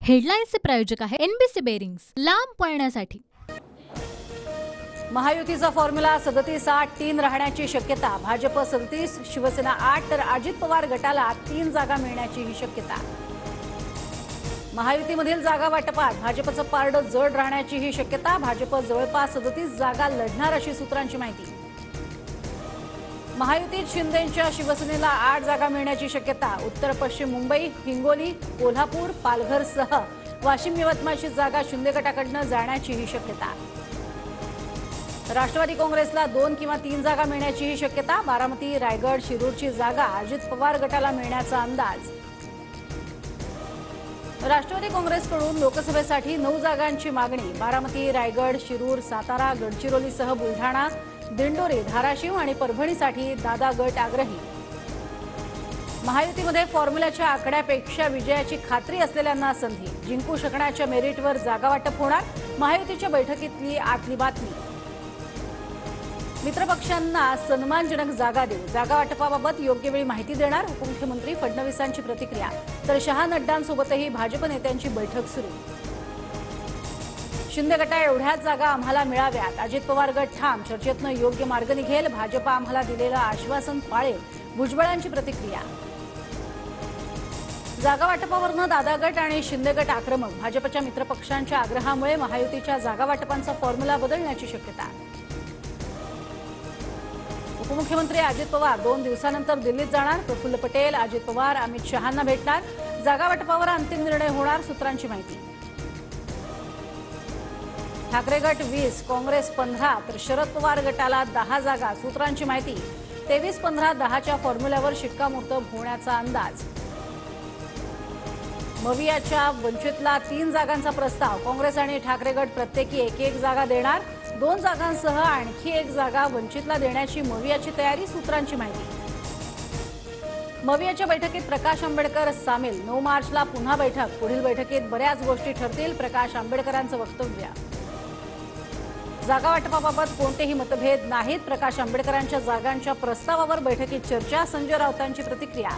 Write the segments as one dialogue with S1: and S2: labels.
S1: हेडलाईन्सचे प्रायोजक आहे NBC bearings, लांब पळण्यासाठी।
S2: महायुतीचा फॉर्म्युला 37-8-3 राहण्याची शक्यता। भाजप 37, शिवसेना 8 तर अजित पवार गटाला 3 जागा मिळण्याचीही शक्यता। महायुतीमधील जागा वाटपात भाजपचं पारडं जड राहण्याचीही शक्यता। भाजप जवळपास 37 जागा लढणार अशी सूत्रांची माहिती। महायुतीत शिंदेंच्या शिवसेनेला 8 जागा मिळण्याची शक्यता। उत्तर पश्चिम मुंबई, हिंगोली, कोल्हापूर, पालघरसह वाशिम यवतमाळची जागा शिंदे गटाकडून जाण्याचीही शक्यता। राष्ट्रवादी काँग्रेसला 2 किंवा 3 जागा मिळण्याचीही शक्यता। बारामती, रायगड, शिरूरची जागा अजित पवार गटाला मिळण्याचा अंदाज। राष्ट्रवादी काँग्रेसकडून लोकसभेसाठी 9 जागांची मागणी। बारामती, रायगड, शिरूर, सातारा, गडचिरोलीसह बुलढाणा, दिंडोरी, धाराशिव आणि परभणीसाठी दादा गट आग्रही। महायुतीमध्ये फॉर्म्युल्याच्या आकड्यापेक्षा विजयाची खात्री असलेल्यांना संधी। जिंकू शकण्याच्या मेरिटवर जागा वाटप होणार, महायुतीच्या बैठकीतली आतली बातमी। मित्रपक्षांना सन्मानजनक जागा देऊ, जागा वाटपाबाबत योग्य वेळी माहिती देणार उपमुख्यमंत्री फडणवीसांची प्रतिक्रिया। तर शहा नड्डांसोबतही भाजप नेत्यांची बैठक सुरू। शिंदे गटा एवढ्याच जागा आम्हाला मिळाव्यात, अजित पवार गट ठाम, चर्चेतनं योग्य मार्ग निघेल, भाजप आम्हाला दिलेलं आश्वासन पाळेल, भुजबळांची प्रतिक्रिया। जागा वाटपावरनं दादा गट आणि शिंदे गट आक्रमक, भाजपच्या मित्रपक्षांच्या आग्रहामुळे महायुतीच्या जागा वाटपांचा फॉर्म्युला बदलण्याची शक्यता। उपमुख्यमंत्री अजित पवार 2 दिवसानंतर दिल्लीत जाणार। प्रफुल्ल पटेल, अजित पवार, अमित शहांना भेटणार। जागा वाटपावर अंतिम निर्णय होणार, सूत्रांची माहिती। ठाकरे गट 20, काँग्रेस 15 तर शरद पवार गटाला 10 जागा, सूत्रांची माहिती। 23-15-10च्या फॉर्म्युल्यावर शिक्कामोर्तब होण्याचा अंदाज। मवियाच्या वंचितला 3 जागांचा प्रस्ताव। काँग्रेस आणि ठाकरे गट प्रत्येकी 1-1 जागा देणार। 2 जागांसह आणखी 1 जागा वंचितला देण्याची मवियाची तयारी, सूत्रांची माहिती। मवियाच्या बैठकीत प्रकाश आंबेडकर सामील। 9 मार्चला पुन्हा बैठक, पुढील बैठकीत बऱ्याच गोष्टी ठरतील, प्रकाश आंबेडकरांचं वक्तव्य। जागा वाटपाबाबत कोणतेही मतभेद नाहीत, प्रकाश आंबेडकरांच्या जागांच्या प्रस्तावावर बैठकीत चर्चा, संजय राऊतांची प्रतिक्रिया।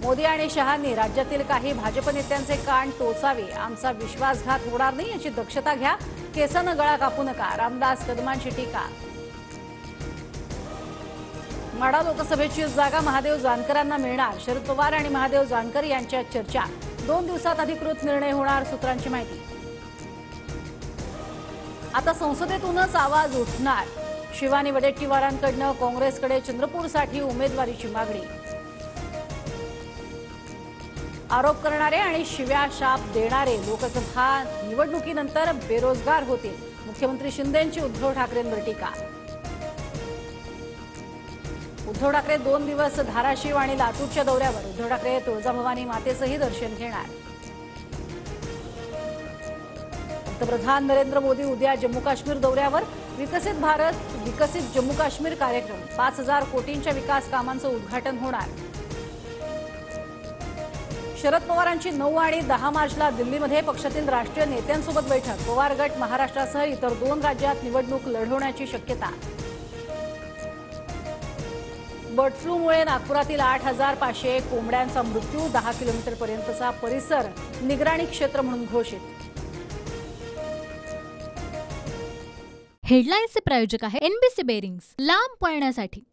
S2: मोदी आणि शहांनी राज्यातील काही भाजप नेत्यांचे कान टोचावे, आमचा विश्वासघात होणार नाही याची दक्षता घ्या, केसानं गळा कापू नका, रामदास कदमांची टीका। माढा लोकसभेची जागा महादेव जानकरांना मिळणार, शरद पवार आणि महादेव जानकर यांच्यात चर्चा। 2 दिवसात अधिकृत निर्णय होणार, सूत्रांची माहिती। आता संसदेतूनच आवाज उठणार, शिवानी वडेट्टीवारांकडून काँग्रेसकडे चंद्रपूरसाठी उमेदवारीची मागणी। आरोप करणारे आणि शिव्या शाप देणारे लोकसभा निवडणुकीनंतर बेरोजगार होतील, मुख्यमंत्री शिंदेंची उद्धव ठाकरेंवर टीका। उद्धव ठाकरे 2 दिवस धाराशिव आणि लातूरच्या दौऱ्यावर, उद्धव ठाकरे तुळजाभवानी मातेचंही दर्शन घेणार। पंतप्रधान नरेंद्र मोदी उद्या जम्मू काश्मीर दौऱ्यावर, विकसित भारत विकसित जम्मू काश्मीर कार्यक्रम, 5000 कोटींच्या विकास कामांचं उद्घाटन होणार। शरद पवारांची 9 आणि 10 मार्चला दिल्लीमध्ये पक्षातील राष्ट्रीय नेत्यांसोबत बैठक, पवार गट महाराष्ट्रासह इतर 2 राज्यात निवडणूक लढवण्याची शक्यता। बर्ड फ्लूमुळे नागपुरातील 8500 कोंबड्यांचा मृत्यू, 10 किलोमीटरपर्यंतचा परिसर निगराणी क्षेत्र म्हणून घोषित।
S1: हेडलाईन्सचे प्रायोजक आहे एनबीसी बेरिंग्स, लांब पळण्यासाठी।